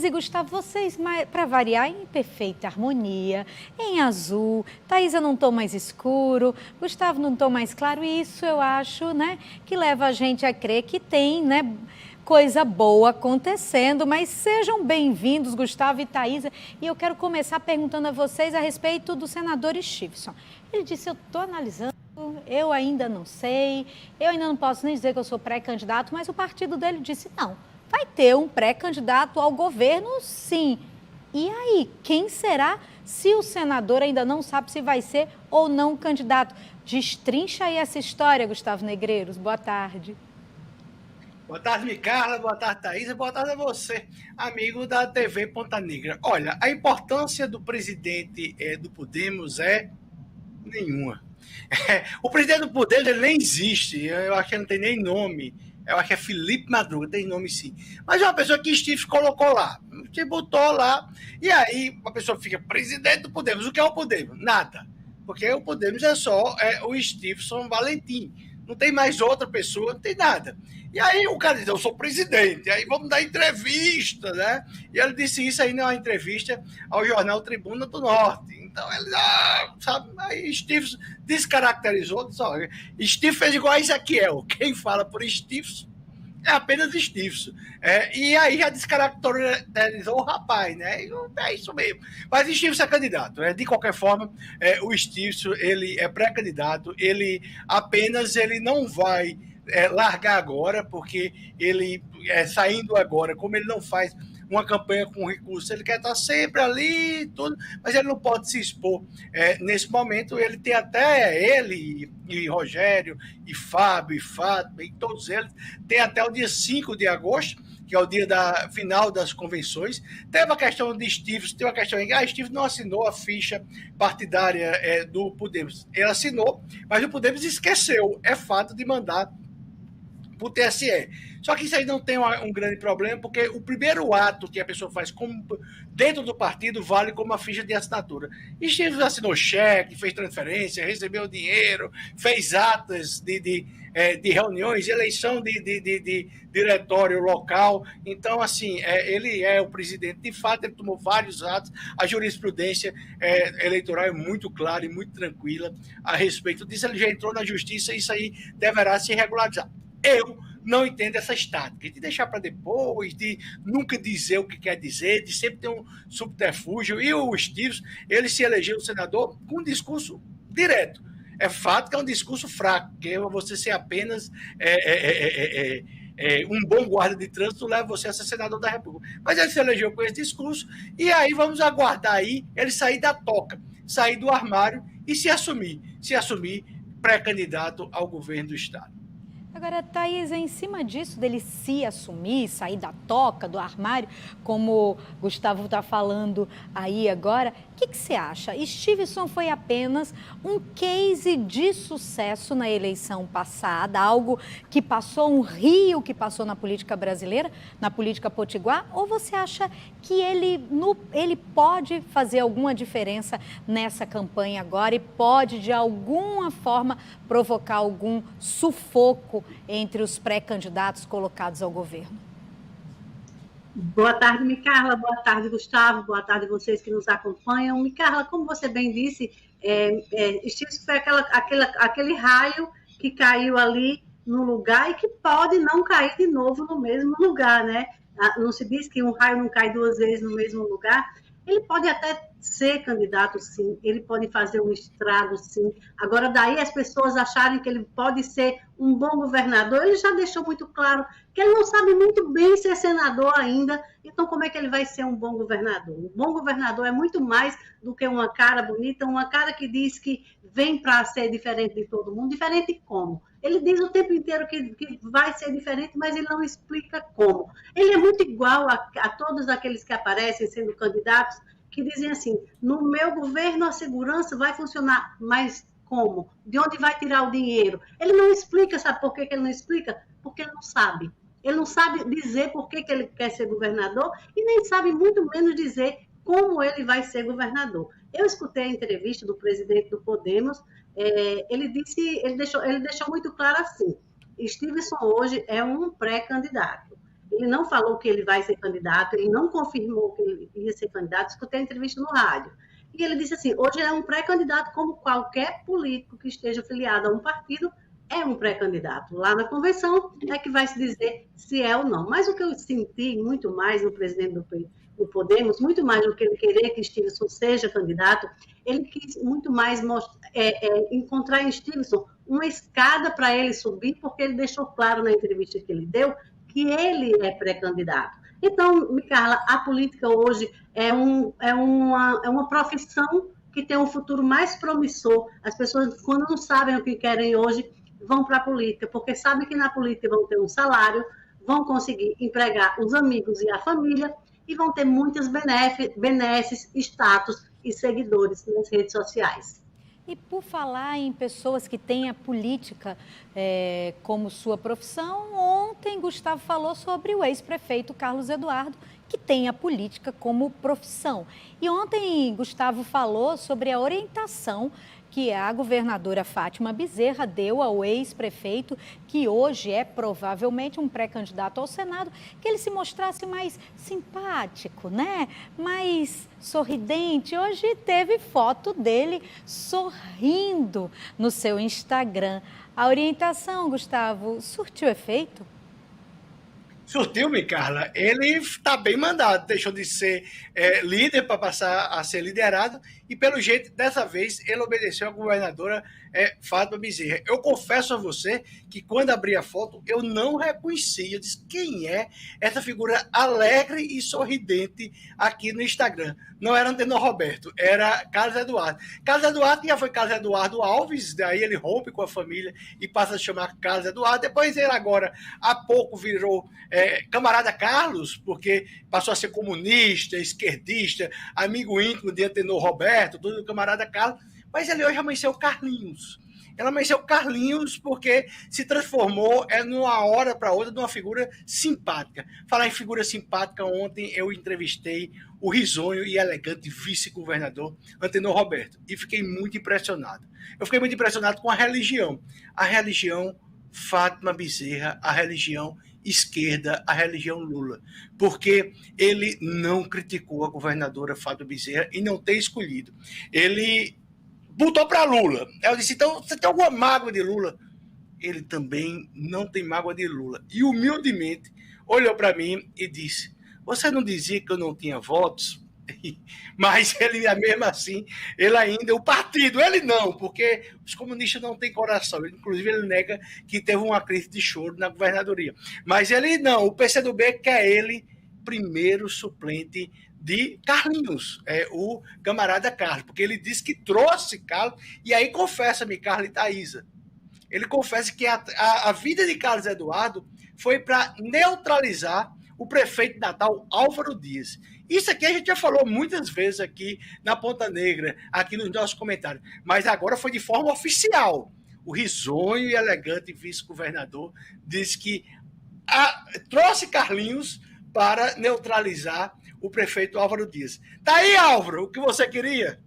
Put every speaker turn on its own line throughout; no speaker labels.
Thaís e Gustavo, vocês, para variar, em perfeita harmonia, em azul. Thaís num tom mais escuro, Gustavo num tom mais claro. E isso eu acho, né, que leva a gente a crer que tem, né, coisa boa acontecendo. Mas sejam bem-vindos, Gustavo e Thaís. E eu quero começar perguntando a vocês a respeito do senador Stephenson. Ele disse, eu estou analisando, eu ainda não sei, eu ainda não posso nem dizer que eu sou pré-candidato, mas o partido dele disse, não. Vai ter um pré-candidato ao governo, sim. E aí, quem será se o senador ainda não sabe se vai ser ou não candidato? Destrincha aí essa história, Gustavo Negreiros. Boa tarde.
Boa tarde, Micarla. Boa tarde, Thaís. Boa tarde a você, amigo da TV Ponta Negra. Olha, a importância do presidente do Podemos é nenhuma. O presidente do Podemos ele nem existe. Eu acho que não tem nem nome. Eu acho que é Felipe Madruga, tem nome sim. Mas é uma pessoa que Steve colocou lá. Steve botou lá. E aí a pessoa fica presidente do Podemos. O que é o Podemos? Nada. Porque o Podemos é só o Stephenson Valentim. Não tem mais outra pessoa, não tem nada. E aí o cara diz, eu sou presidente, aí vamos dar entrevista, né? E ele disse isso aí numa entrevista ao jornal Tribuna do Norte. Então ele, sabe, aí Steve descaracterizou, disse, olha, Steve fez igual a Ezequiel, quem fala por Steve é apenas Stephenson. E aí já descaracterizou o rapaz, né? É isso mesmo. Mas Stephenson é candidato. De qualquer forma, o Stephenson, ele é pré-candidato, ele não vai largar agora, porque ele, saindo agora, como ele não faz uma campanha com recursos, ele quer estar sempre ali, tudo, mas ele não pode se expor. Nesse momento, ele tem até ele e Rogério, e Fábio, e Fátima, e todos eles, tem até o dia 5 de agosto, que é o dia da final das convenções. Tem uma questão de Steve, tem uma questão aí, Steve não assinou a ficha partidária do Podemos. Ele assinou, mas o Podemos esqueceu, é fato de mandar para o TSE. Só que isso aí não tem um grande problema, porque o primeiro ato que a pessoa faz dentro do partido vale como a ficha de assinatura. E Steve assinou cheque, fez transferência, recebeu dinheiro, fez atas de reuniões, eleição de diretório local. Então, assim, ele é o presidente de fato, ele tomou vários atos. A jurisprudência eleitoral é muito clara e muito tranquila a respeito disso. Ele já entrou na justiça e isso aí deverá se regularizar. Eu não entendo essa estática, de deixar para depois, de nunca dizer o que quer dizer, de sempre ter um subterfúgio. E o Steve, ele se elegeu senador com um discurso direto. É fato que é um discurso fraco, que você ser apenas um bom guarda de trânsito leva você a ser senador da República. Mas ele se elegeu com esse discurso, e aí vamos aguardar aí ele sair da toca, sair do armário e se assumir pré-candidato ao governo do Estado.
Agora, Thaís, em cima disso, dele se assumir, sair da toca, do armário, como o Gustavo está falando aí agora, o que você acha? Stephenson foi apenas um case de sucesso na eleição passada, algo que passou, um rio que passou na política brasileira, na política potiguar, ou você acha que ele pode fazer alguma diferença nessa campanha agora e pode, de alguma forma, provocar algum sufoco entre os pré-candidatos colocados ao governo?
Boa tarde, Micarla. Boa tarde, Gustavo. Boa tarde a vocês que nos acompanham. Micarla, como você bem disse, Steve foi aquele raio que caiu ali no lugar e que pode não cair de novo no mesmo lugar, né? Não se diz que um raio não cai duas vezes no mesmo lugar. Ele pode até ser candidato, sim. Ele pode fazer um estrago, sim. Agora, daí as pessoas acharem que ele pode ser um bom governador, ele já deixou muito claro que ele não sabe muito bem ser senador ainda. Então, como é que ele vai ser um bom governador? Um bom governador é muito mais do que uma cara bonita, uma cara que diz que vem para ser diferente de todo mundo. Diferente como? Ele diz o tempo inteiro que vai ser diferente, mas ele não explica como. Ele é muito igual a todos aqueles que aparecem sendo candidatos, que dizem assim, no meu governo a segurança vai funcionar, mas como? De onde vai tirar o dinheiro? Ele não explica, sabe por que ele não explica? Porque ele não sabe. Ele não sabe dizer por que ele quer ser governador e nem sabe muito menos dizer como ele vai ser governador. Eu escutei a entrevista do presidente do Podemos, ele deixou muito claro assim, Stephenson hoje é um pré-candidato. Ele não falou que ele vai ser candidato, ele não confirmou que ele ia ser candidato, escutei a entrevista no rádio. E ele disse assim, hoje ele é um pré-candidato como qualquer político que esteja afiliado a um partido é um pré-candidato. Lá na convenção é que vai se dizer se é ou não. Mas o que eu senti muito mais no presidente do Podemos, muito mais do que ele querer que Stevenson seja candidato, ele quis muito mais encontrar em Stevenson uma escada para ele subir, porque ele deixou claro na entrevista que ele deu que ele é pré-candidato. Então, Micaela, a política hoje é uma profissão que tem um futuro mais promissor. As pessoas, quando não sabem o que querem hoje, vão para a política, porque sabem que na política vão ter um salário, vão conseguir empregar os amigos e a família e vão ter muitas benesses, status e seguidores nas redes sociais.
E por falar em pessoas que têm a política como sua profissão, ontem Gustavo falou sobre o ex-prefeito Carlos Eduardo, que tem a política como profissão. E ontem Gustavo falou sobre a orientação que a governadora Fátima Bezerra deu ao ex-prefeito, que hoje é provavelmente um pré-candidato ao Senado, que ele se mostrasse mais simpático, né? Mais sorridente. Hoje teve foto dele sorrindo no seu Instagram. A orientação, Gustavo, surtiu efeito?
Surtiu, Carla. Ele está bem mandado, deixou de ser líder para passar a ser liderado e, pelo jeito, dessa vez, ele obedeceu à governadora Fátima Bezerra. Eu confesso a você que, quando abri a foto, eu não reconhecia. Eu disse, quem é essa figura alegre e sorridente aqui no Instagram? Não era Antenor Roberto, era Carlos Eduardo. Carlos Eduardo já foi Carlos Eduardo Alves, daí ele rompe com a família e passa a chamar Carlos Eduardo. Depois ele agora, há pouco, virou camarada Carlos, porque passou a ser comunista, esquerdista, amigo íntimo de Antenor Roberto, tudo camarada Carlos. Mas ele hoje amanheceu Carlinhos. Ele amanheceu Carlinhos porque se transformou, numa hora para outra, numa figura simpática. Falar em figura simpática, ontem eu entrevistei o risonho e elegante vice-governador Antenor Roberto e fiquei muito impressionado. Eu fiquei muito impressionado com a religião Fátima Bezerra, a religião esquerda, a religião Lula, porque ele não criticou a governadora Fátima Bezerra e não tem escolhido. Ele botou para Lula. Eu disse, então, você tem alguma mágoa de Lula? Ele também não tem mágoa de Lula. E humildemente olhou para mim e disse, você não dizia que eu não tinha votos? Mas ele, mesmo assim, ele ainda, o partido, ele não, porque os comunistas não têm coração. Inclusive, ele nega que teve uma crise de choro na governadoria. Mas ele não, o PCdoB quer ele primeiro suplente de Carlinhos, o camarada Carlos, porque ele disse que trouxe Carlos, e aí confessa-me, Carla e Thaisa, ele confessa que a vida de Carlos Eduardo foi para neutralizar o prefeito de Natal, Álvaro Dias. Isso aqui a gente já falou muitas vezes aqui na Ponta Negra, aqui nos nossos comentários, mas agora foi de forma oficial. O risonho e elegante vice-governador disse que trouxe Carlinhos para neutralizar o prefeito Álvaro Dias. Tá aí, Álvaro, o que você queria?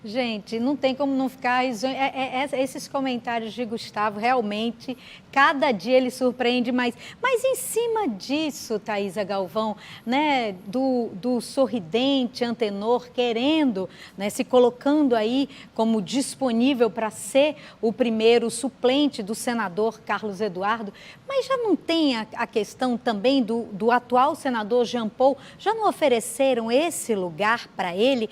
Gente, não tem como não ficar... esses comentários de Gustavo, realmente, cada dia ele surpreende mais. Mas em cima disso, Thaisa Galvão, né, do sorridente Antenor querendo, né, se colocando aí como disponível para ser o primeiro suplente do senador Carlos Eduardo, mas já não tem a questão também do atual senador Jean Paul? Já não ofereceram esse lugar para ele?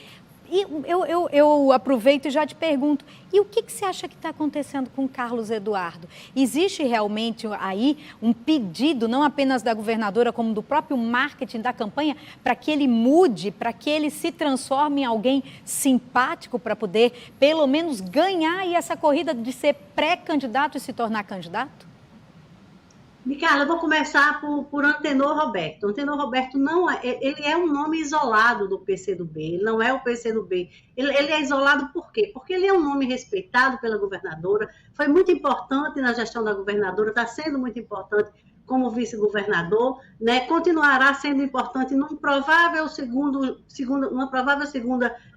E eu aproveito e já te pergunto, e o que você acha que está acontecendo com Carlos Eduardo? Existe realmente aí um pedido, não apenas da governadora, como do próprio marketing da campanha, para que ele mude, para que ele se transforme em alguém simpático para poder, pelo menos, ganhar aí essa corrida de ser pré-candidato e se tornar candidato?
Micaela, eu vou começar por Antenor Roberto. Antenor Roberto ele é um nome isolado do PCdoB, ele não é o PCdoB. Ele é isolado por quê? Porque ele é um nome respeitado pela governadora, foi muito importante na gestão da governadora, está sendo muito importante como vice-governador, né? Continuará sendo importante numa provável segunda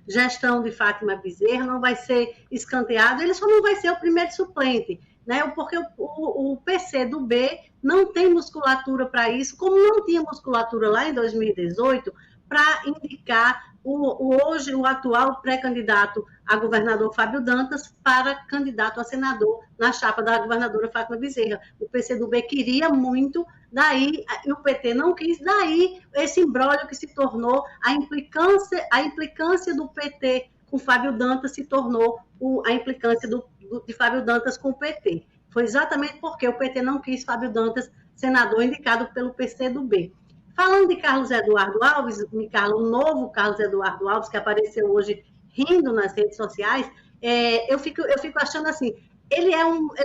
gestão de Fátima Bezerra, não vai ser escanteado, ele só não vai ser o primeiro suplente. né? Porque o PCdoB não tem musculatura para isso, como não tinha musculatura lá em 2018 para indicar hoje o atual pré-candidato a governador Fábio Dantas para candidato a senador na chapa da governadora Fátima Bezerra. O PCdoB queria muito, daí e o PT não quis, daí esse imbróglio que se tornou a implicância do PT com Fábio Dantas se tornou a implicância de Fábio Dantas com o PT. Foi exatamente porque o PT não quis Fábio Dantas senador indicado pelo PCdoB. Falando de Carlos Eduardo Alves, Carla, o novo Carlos Eduardo Alves, que apareceu hoje rindo nas redes sociais, eu fico achando assim, ele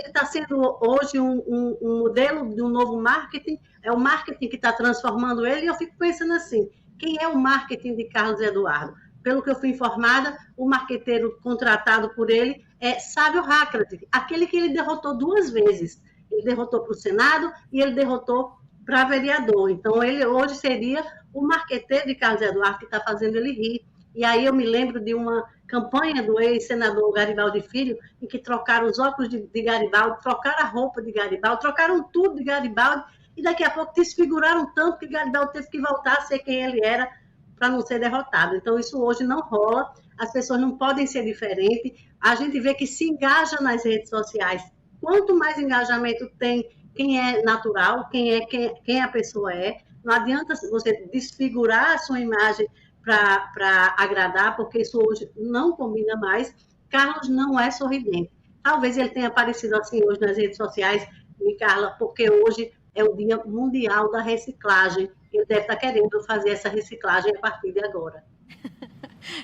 está sendo hoje um modelo de um novo marketing, é o marketing que está transformando ele, e eu fico pensando assim, quem é o marketing de Carlos Eduardo? Pelo que eu fui informada, o marqueteiro contratado por ele é Sávio Hackrad, aquele que ele derrotou 2 vezes. Ele derrotou para o Senado e ele derrotou para vereador. Então, ele hoje seria o marqueteiro de Carlos Eduardo, que está fazendo ele rir. E aí eu me lembro de uma campanha do ex-senador Garibaldi Filho, em que trocaram os óculos de Garibaldi, trocaram a roupa de Garibaldi, trocaram tudo de Garibaldi, e daqui a pouco desfiguraram tanto que Garibaldi teve que voltar a ser quem ele era, para não ser derrotado. Então, isso hoje não rola, as pessoas não podem ser diferentes, a gente vê que se engaja nas redes sociais. Quanto mais engajamento tem quem é natural, quem a pessoa é, não adianta você desfigurar a sua imagem para agradar, porque isso hoje não combina mais. Carlos não é sorridente. Talvez ele tenha aparecido assim hoje nas redes sociais, Carla, porque hoje é o Dia Mundial da Reciclagem. Ele deve estar querendo fazer essa reciclagem a partir de agora.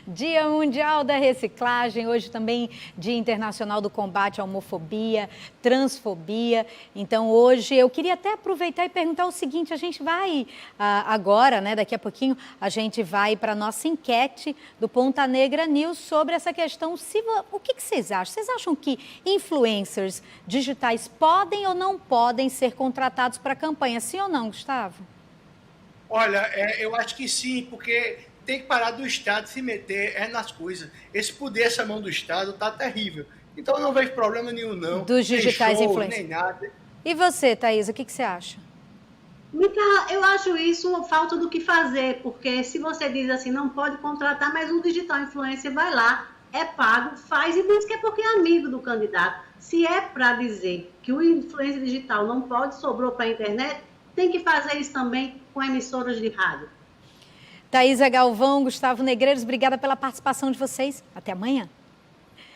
Dia Mundial da Reciclagem, hoje também Dia Internacional do Combate à Homofobia, Transfobia. Então, hoje eu queria até aproveitar e perguntar o seguinte, a gente vai agora, né, daqui a pouquinho, a gente vai para a nossa enquete do Ponta Negra News sobre essa questão. O que vocês acham? Vocês acham que influencers digitais podem ou não podem ser contratados para campanha? Sim ou não, Gustavo?
Olha, eu acho que sim, porque tem que parar do Estado se meter nas coisas. Esse poder, essa mão do Estado, tá terrível. Então, eu não vejo problema nenhum, não.
Dos digitais influencers.
Nem nada.
E você, Thaís, o que você acha?
Eu acho isso falta do que fazer, porque se você diz assim, não pode contratar, mas um digital influencer vai lá, é pago, faz e diz que é porque é amigo do candidato. Se é para dizer que o influencer digital não pode, sobrou para a internet, tem que fazer isso também com emissoras de rádio.
Thaísa Galvão, Gustavo Negreiros, obrigada pela participação de vocês. Até amanhã.